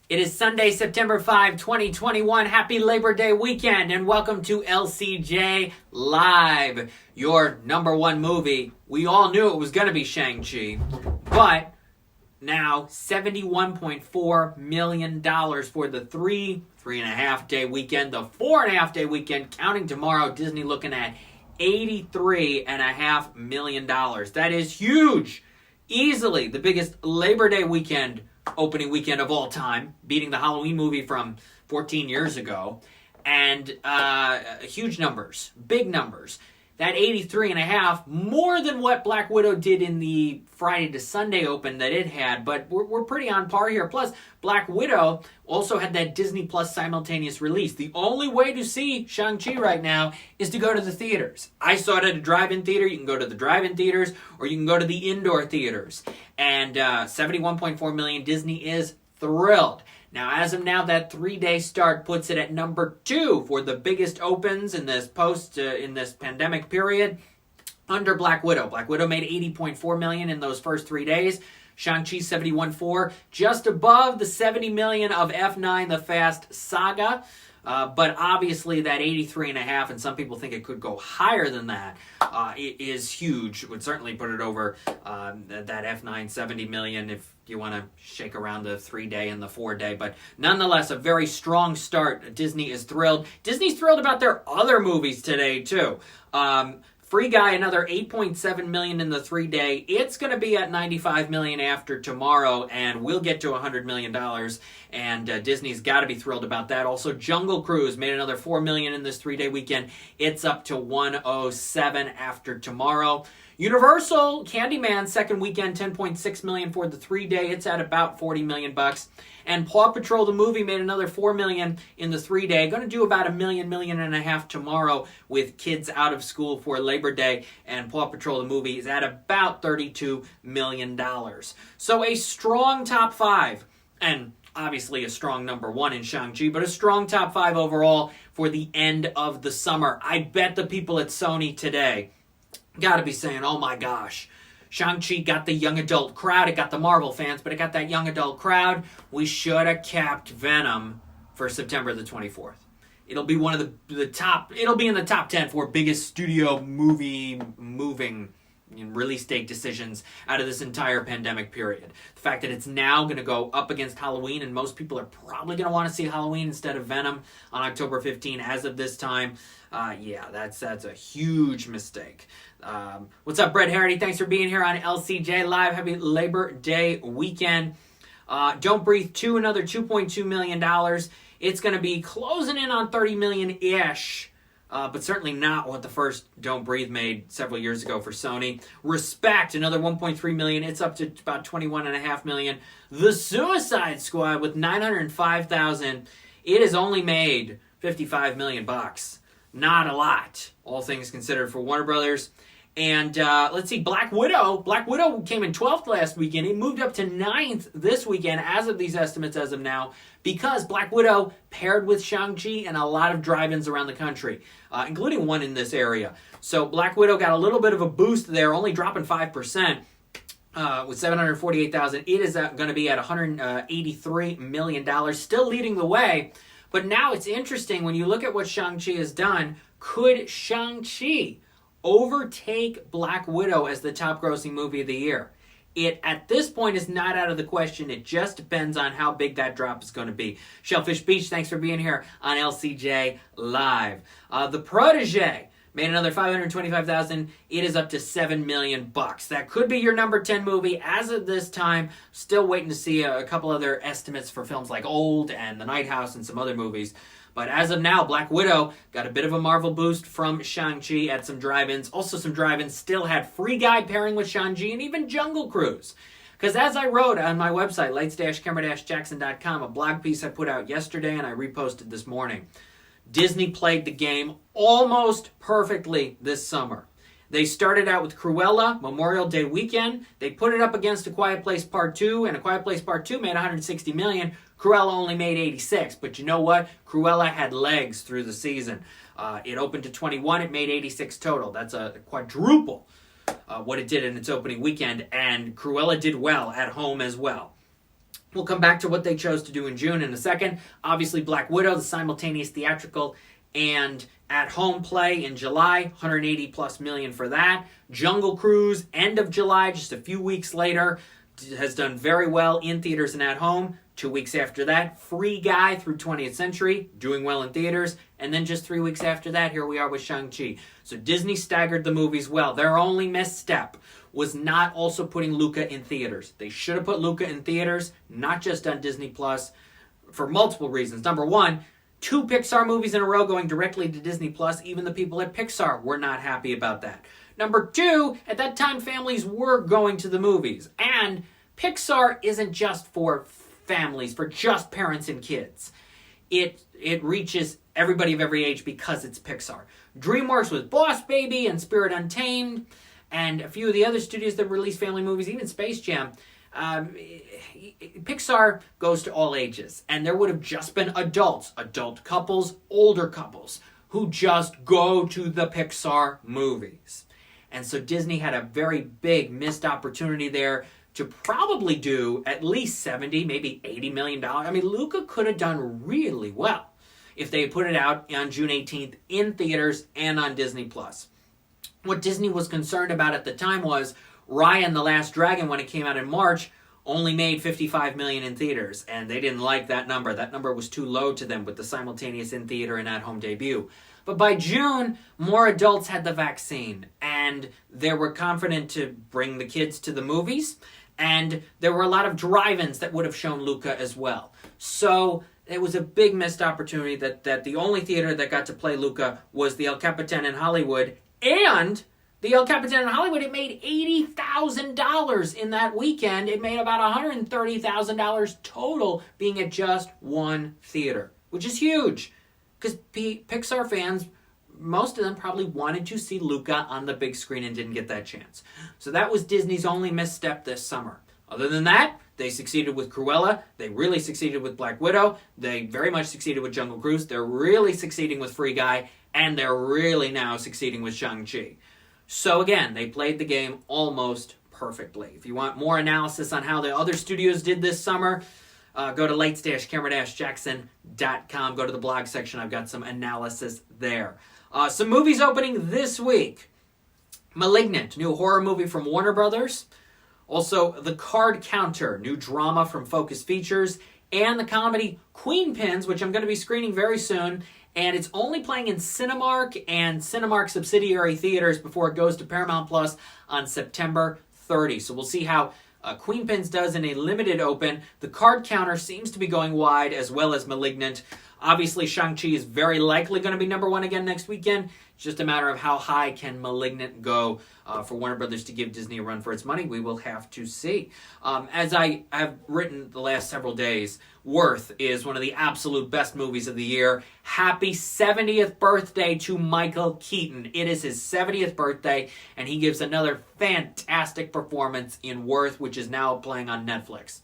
It is Sunday, September 5, 2021. Happy Labor Day weekend, and welcome to LCJ Live, your number one movie. We all knew it was going to be Shang-Chi, but now $71.4 million for the three and a half day weekend, the 4.5 day weekend, counting tomorrow. Disney looking at $83.5 million. That is huge. Easily the biggest Labor Day weekend, opening weekend of all time, beating the Halloween movie from 14 years ago. And huge numbers, big numbers. That 83.5, more than what Black Widow did in the Friday to Sunday open that it had, but we're pretty on par here. Plus, Black Widow also had that Disney Plus simultaneous release. The only way to see Shang-Chi right now is to go to the theaters. I saw it at a drive-in theater. You can go to the drive-in theaters, or you can go to the indoor theaters. And $71.4 million, Disney is thrilled. Now, as of now, that 3-day start puts it at number 2 for the biggest opens in this in this pandemic period, under Black Widow. Black Widow made $80.4 million in those first 3 days. Shang-Chi, $71.4, just above the $70 million of F9, The Fast Saga. But obviously that 83.5, and some people think it could go higher than that, it is huge. It would certainly put it over that F9 $70 million if you want to shake around the 3-day and the 4-day. But nonetheless, a very strong start. Disney is thrilled. Disney's thrilled about their other movies today, too. Free Guy, another $8.7 million in the 3-day. It's going to be at $95 million after tomorrow, and we'll get to $100 million. And Disney's got to be thrilled about that. Also, Jungle Cruise made another $4 million in this 3-day weekend. It's up to $107 after tomorrow. Universal Candyman, second weekend, $10.6 million for the 3-day. It's at about $40 million. And Paw Patrol, the movie, made another $4 million in the 3-day. Going to do about $1 million and a half tomorrow with kids out of school for Labor Day. And Paw Patrol, the movie, is at about $32 million. So a strong top 5. And obviously a strong number 1 in Shang-Chi, but a strong top 5 overall for the end of the summer. I bet the people at Sony today got to be saying, oh my gosh, Shang-Chi got the young adult crowd. It got the Marvel fans, but it got that young adult crowd. We should have kept Venom for September the 24th. It'll be one of the top, it'll be in the top 10 for biggest studio movie moving release date decisions out of this entire pandemic period. The fact that it's now going to go up against Halloween, and most people are probably going to want to see Halloween instead of Venom on October 15 as of this time. Yeah, that's a huge mistake. What's up, Brett Harity? Thanks for being here on LCJ Live. Happy Labor Day weekend. Don't Breathe 2, another $2.2 million. It's going to be closing in on $30 million-ish. But certainly not what the first Don't Breathe made several years ago for Sony. Respect, another $1.3 million. It's up to about $21.5 million. The Suicide Squad with $905,000. It has only made $55 million. Not a lot, all things considered, for Warner Brothers. And let's see, Black Widow. Black Widow came in 12th last weekend. It moved up to 9th this weekend as of these estimates as of now, because Black Widow paired with Shang-Chi and a lot of drive-ins around the country, including one in this area. So Black Widow got a little bit of a boost there, only dropping 5%. With $748,000. It is going to be at $183 million, still leading the way. But now it's interesting when you look at what Shang-Chi has done. Could Shang-Chi overtake Black Widow as the top grossing movie of the year? It, at this point, is not out of the question. It just depends on how big that drop is going to be. Shellfish Beach, thanks for being here on LCJ Live. The Protege made another $525,000. It is up to $7 million. That could be your number 10 movie as of this time. Still waiting to see a couple other estimates for films like Old and The Night House and some other movies. But as of now, Black Widow got a bit of a Marvel boost from Shang-Chi at some drive-ins. Also some drive-ins still had Free Guy pairing with Shang-Chi and even Jungle Cruise. Because as I wrote on my website, lights-camera-jackson.com, a blog piece I put out yesterday and I reposted this morning, Disney played the game almost perfectly this summer. They started out with Cruella, Memorial Day weekend. They put it up against A Quiet Place Part 2, and A Quiet Place Part 2 made $160 million. Cruella only made $86, but you know what? Cruella had legs through the season. It opened to 21, it made 86 total. That's a quadruple what it did in its opening weekend, and Cruella did well at home as well. We'll come back to what they chose to do in June in a second. Obviously, Black Widow, the simultaneous theatrical and at-home play in July, 180 plus million for that. Jungle Cruise, end of July, just a few weeks later, has done very well in theaters and at home. 2 weeks after that, Free Guy through 20th Century, doing well in theaters. And then just 3 weeks after that, here we are with Shang-Chi. So Disney staggered the movies well. Their only misstep was not also putting Luca in theaters. They should have put Luca in theaters, not just on Disney Plus, for multiple reasons. Number one, 2 Pixar movies in a row going directly to Disney Plus. Even the people at Pixar were not happy about that. Number 2, at that time, families were going to the movies. And Pixar isn't just for families, for just parents and kids. It reaches everybody of every age because it's Pixar. DreamWorks with Boss Baby and Spirit Untamed, and a few of the other studios that release family movies, even Space Jam. Pixar goes to all ages, and there would have just been adults, adult couples, older couples, who just go to the Pixar movies. And so Disney had a very big missed opportunity there to probably do at least 70, maybe $80 million. I mean, Luca could have done really well if they had put it out on June 18th in theaters and on Disney+. What Disney was concerned about at the time was Raya and the Last Dragon, when it came out in March, only made $55 million in theaters, and they didn't like that number. That number was too low to them with the simultaneous in-theater and at-home debut. But by June, more adults had the vaccine, and they were confident to bring the kids to the movies, and there were a lot of drive-ins that would have shown Luca as well. So it was a big missed opportunity that the only theater that got to play Luca was the El Capitan in Hollywood, and the El Capitan in Hollywood, it made $80,000 in that weekend. It made about $130,000 total being at just one theater, which is huge. Because Pixar fans, most of them probably wanted to see Luca on the big screen and didn't get that chance. So that was Disney's only misstep this summer. Other than that, they succeeded with Cruella. They really succeeded with Black Widow. They very much succeeded with Jungle Cruise. They're really succeeding with Free Guy. And they're really now succeeding with Shang-Chi. So again, they played the game almost perfectly. If you want more analysis on how the other studios did this summer, go to lights-camera-jackson.com. Go to the blog section. I've got some analysis there. Some movies opening this week. Malignant, new horror movie from Warner Brothers. Also, The Card Counter, new drama from Focus Features. And the comedy Queen Pins, which I'm going to be screening very soon. And it's only playing in Cinemark and Cinemark subsidiary theaters before it goes to Paramount Plus on September 30. So we'll see how Queen Pins does in a limited open. The Card Counter seems to be going wide, as well as Malignant. Obviously, Shang-Chi is very likely going to be number 1 again next weekend. It's just a matter of how high can Malignant go for Warner Brothers to give Disney a run for its money. We will have to see. As I have written the last several days, Worth is one of the absolute best movies of the year. Happy 70th birthday to Michael Keaton. It is his 70th birthday, and he gives another fantastic performance in Worth, which is now playing on Netflix.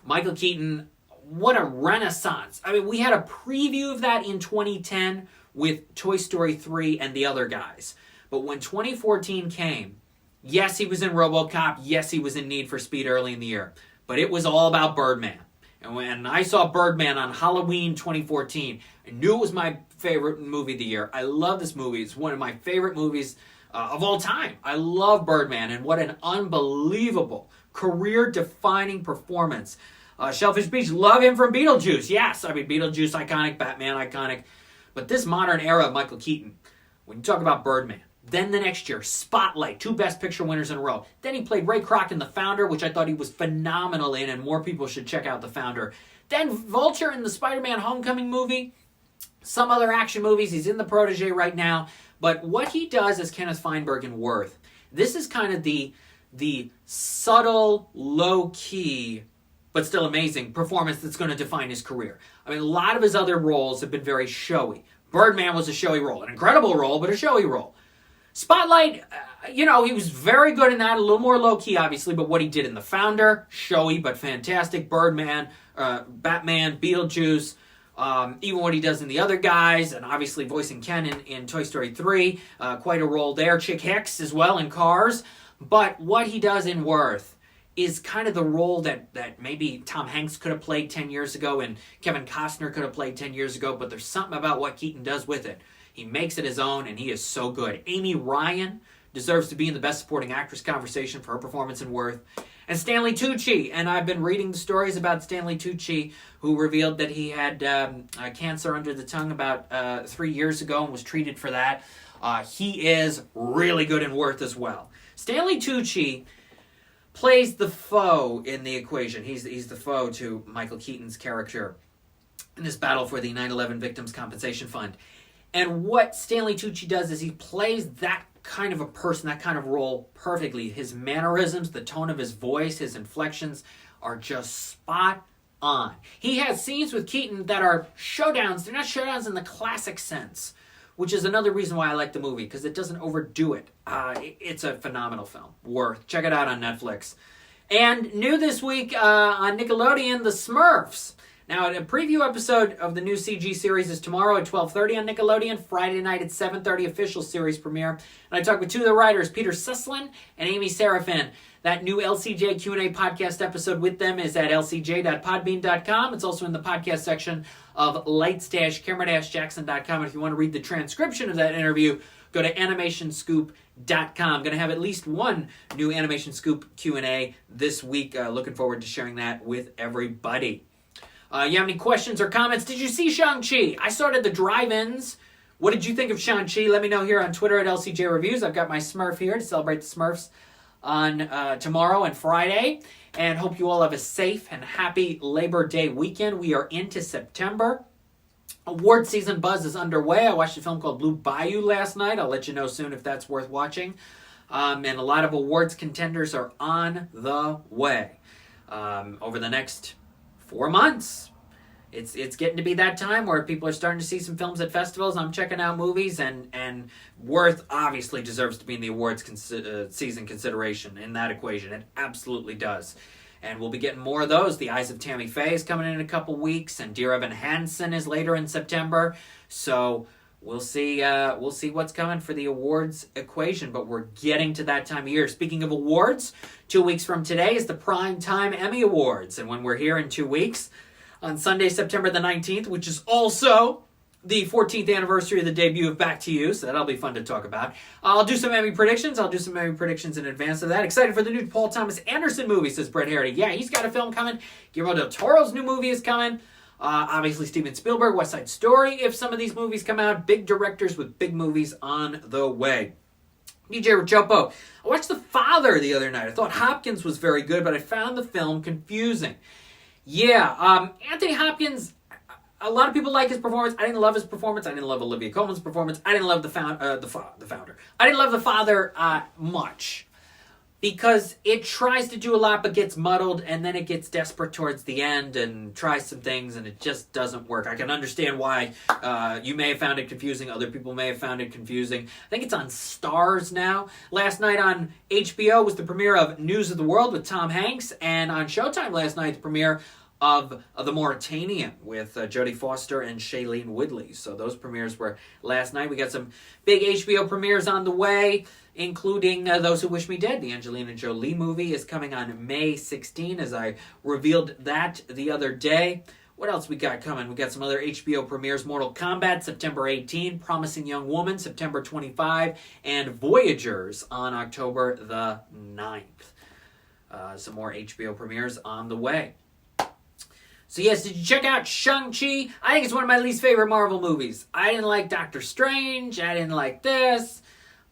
Michael Keaton, what a renaissance. I mean, we had a preview of that in 2010 with Toy Story 3 and the other guys. But when 2014 came, yes, he was in RoboCop. Yes, he was in Need for Speed early in the year. But it was all about Birdman. And when I saw Birdman on Halloween 2014, I knew it was my favorite movie of the year. I love this movie. It's one of my favorite movies of all time. I love Birdman, and what an unbelievable, career-defining performance. Shellfish Beach, love him from Beetlejuice. Yes, I mean, Beetlejuice, iconic. Batman, iconic. But this modern era of Michael Keaton, when you talk about Birdman, then the next year, Spotlight, 2 Best Picture winners in a row. Then he played Ray Kroc in The Founder, which I thought he was phenomenal in, and more people should check out The Founder. Then Vulture in the Spider-Man Homecoming movie. Some other action movies. He's in The Protégé right now. But what he does as Kenneth Feinberg in Worth, this is kind of the subtle, low-key, but still amazing performance that's going to define his career. I mean, a lot of his other roles have been very showy. Birdman was a showy role. An incredible role, but a showy role. Spotlight, he was very good in that. A little more low-key, obviously, but what he did in The Founder, showy but fantastic. Birdman, Batman, Beetlejuice, even what he does in The Other Guys, and obviously voicing Ken in Toy Story 3. Quite a role there. Chick Hicks as well in Cars. But what he does in Worth is kind of the role that maybe Tom Hanks could have played 10 years ago and Kevin Costner could have played 10 years ago, but there's something about what Keaton does with it. He makes it his own, and he is so good. Amy Ryan deserves to be in the Best Supporting Actress conversation for her performance in Worth. And Stanley Tucci, and I've been reading the stories about Stanley Tucci, who revealed that he had cancer under the tongue about 3 years ago and was treated for that. He is really good in Worth as well. Stanley Tucci plays the foe in the equation. He's the foe to Michael Keaton's character in this battle for the 9/11 Victims Compensation Fund. And what Stanley Tucci does is he plays that kind of a person, that kind of role perfectly. His mannerisms, the tone of his voice, his inflections are just spot on. He has scenes with Keaton that are showdowns. They're not showdowns in the classic sense, which is another reason why I like the movie, because it doesn't overdo it. It's a phenomenal film. Worth. Check it out on Netflix. And new this week on Nickelodeon, the Smurfs. Now, a preview episode of the new CG series is tomorrow at 12:30 on Nickelodeon. Friday night at 7:30, official series premiere. And I talked with two of the writers, Peter Suslin and Amy Serafin. That new LCJ Q&A podcast episode with them is at lcj.podbean.com. It's also in the podcast section of lights-camera-jackson.com. And if you want to read the transcription of that interview, go to animationscoop.com. I'm going to have at least one new Animation Scoop Q&A this week. Looking forward to sharing that with everybody. You have any questions or comments? Did you see Shang-Chi? I started the drive-ins. What did you think of Shang-Chi? Let me know here on Twitter at LCJ Reviews. I've got my Smurf here to celebrate the Smurfs on tomorrow and Friday. And hope you all have a safe and happy Labor Day weekend. We are into September. Award season buzz is underway. I watched a film called Blue Bayou last night. I'll let you know soon if that's worth watching. And a lot of awards contenders are on the way. Over the next 4 months. It's getting to be that time where people are starting to see some films at festivals. I'm checking out movies, and Worth obviously deserves to be in the awards season consideration in that equation. It absolutely does. And we'll be getting more of those. The Eyes of Tammy Faye is coming in a couple weeks, and Dear Evan Hansen is later in September. So we'll see what's coming for the awards equation, but we're getting to that time of year. Speaking of awards, 2 weeks from today is the Primetime Emmy Awards. And when we're here in 2 weeks, on Sunday, September the 19th, which is also the 14th anniversary of the debut of Back to You, so that'll be fun to talk about. I'll do some Emmy predictions. I'll do some Emmy predictions in advance of that. Excited for the new Paul Thomas Anderson movie, says Brett Harity. Yeah, he's got a film coming. Guillermo del Toro's new movie is coming. Obviously, Steven Spielberg, West Side Story, if some of these movies come out. Big directors with big movies on the way. DJ Rachopo. I watched The Father the other night. I thought Hopkins was very good, but I found the film confusing. Yeah, Anthony Hopkins, a lot of people like his performance. I didn't love his performance. I didn't love Olivia Colman's performance. I didn't love the founder. I didn't love The Father much, because it tries to do a lot but gets muddled, and then it gets desperate towards the end and tries some things, and it just doesn't work. I can understand why you may have found it confusing. Other people may have found it confusing. I think it's on Starz now. Last night on HBO was the premiere of News of the World with Tom Hanks, and on Showtime last night, the premiere of The Mauritanian with Jodie Foster and Shailene Woodley. So those premieres were last night. We got some big HBO premieres on the way, including Those Who Wish Me Dead. The Angelina Jolie movie is coming on May 16, as I revealed that the other day. What else we got coming? We got some other HBO premieres. Mortal Kombat, September 18. Promising Young Woman, September 25. And Voyagers on October the 9th. Some more HBO premieres on the way. So yes, did you check out Shang-Chi? I think it's one of my least favorite Marvel movies. I didn't like Doctor Strange. I didn't like this.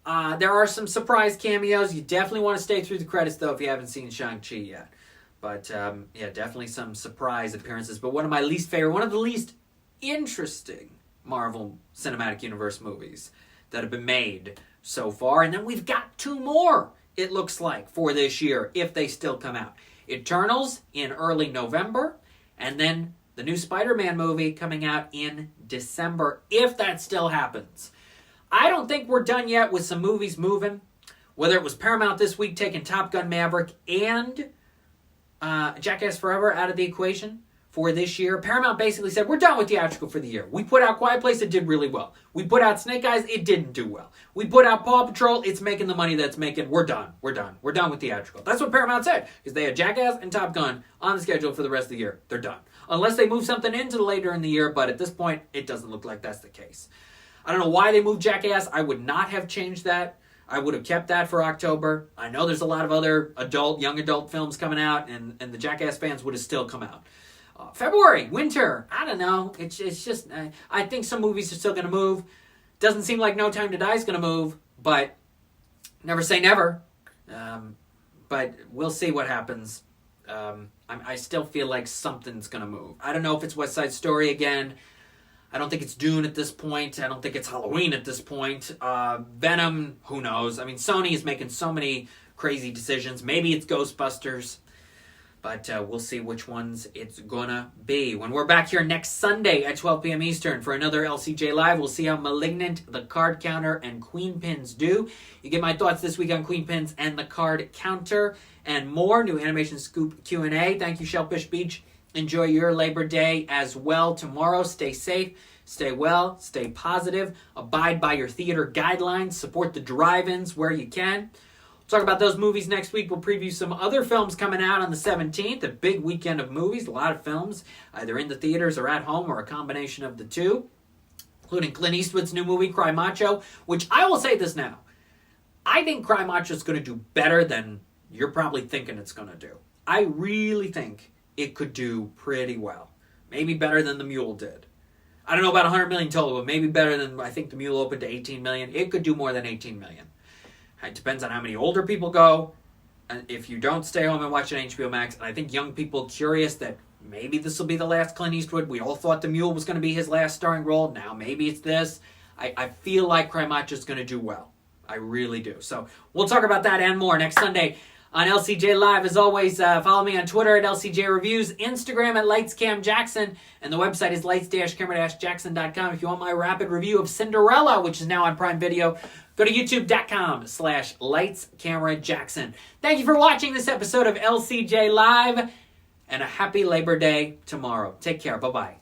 There are some surprise cameos. You definitely want to stay through the credits, though, if you haven't seen Shang-Chi yet. But, yeah, definitely some surprise appearances. But one of my least favorite, one of the least interesting Marvel Cinematic Universe movies that have been made so far. And then we've got 2 more, it looks like, for this year, if they still come out. Eternals in early November. And then the new Spider-Man movie coming out in December, if that still happens. I don't think we're done yet with some movies moving. Whether it was Paramount this week taking Top Gun Maverick and Jackass Forever out of the equation, for this year. Paramount basically said, we're done with theatrical for the year. We put out Quiet Place, it did really well. We put out Snake Eyes, it didn't do well. We put out Paw Patrol, it's making the money that's making. We're done. We're done with theatrical. That's what Paramount said, because they had Jackass and Top Gun on the schedule for the rest of the year. They're done. Unless they move something into later in the year, but at this point, it doesn't look like that's the case. I don't know why they moved Jackass. I would not have changed that. I would have kept that for October. I know there's a lot of other young adult films coming out, and the Jackass fans would have still come out. February, winter, I don't know. It's just, I think some movies are still going to move. Doesn't seem like No Time to Die is going to move, but never say never. But we'll see what happens. I still feel like something's going to move. I don't know if it's West Side Story again. I don't think it's Dune at this point. I don't think it's Halloween at this point. Venom, who knows? I mean, Sony is making so many crazy decisions. Maybe it's Ghostbusters. But we'll see which ones it's gonna be. When we're back here next Sunday at 12 p.m. Eastern for another LCJ Live, we'll see how Malignant, The Card Counter, and Queen Pins do. You get my thoughts this week on Queen Pins and The Card Counter and more. New Animation Scoop Q&A. Thank you, Shellfish Beach. Enjoy your Labor Day as well tomorrow. Stay safe, stay well, stay positive. Abide by your theater guidelines. Support the drive-ins where you can. Talk about those movies next week. We'll preview some other films coming out on the 17th. A big weekend of movies. A lot of films, either in the theaters or at home or a combination of the two, including Clint Eastwood's new movie, Cry Macho, which I will say this now. I think Cry Macho is going to do better than you're probably thinking it's going to do. I really think it could do pretty well. Maybe better than The Mule did. I don't know about 100 million total, but maybe better than, I think The Mule opened to 18 million. It could do more than 18 million. It depends on how many older people go. And if you don't stay home and watch it on HBO Max, and I think young people curious that maybe this will be the last Clint Eastwood. We all thought The Mule was going to be his last starring role. Now maybe it's this. I feel like Cry Macho is going to do well. I really do. So we'll talk about that and more next Sunday on LCJ Live. As always, follow me on Twitter at LCJ Reviews, Instagram at LightsCamJackson, and the website is lights-camera-jackson.com. If you want my rapid review of Cinderella, which is now on Prime Video, go to youtube.com/LightsCameraJackson. Thank you for watching this episode of LCJ Live, and a happy Labor Day tomorrow. Take care. Bye-bye.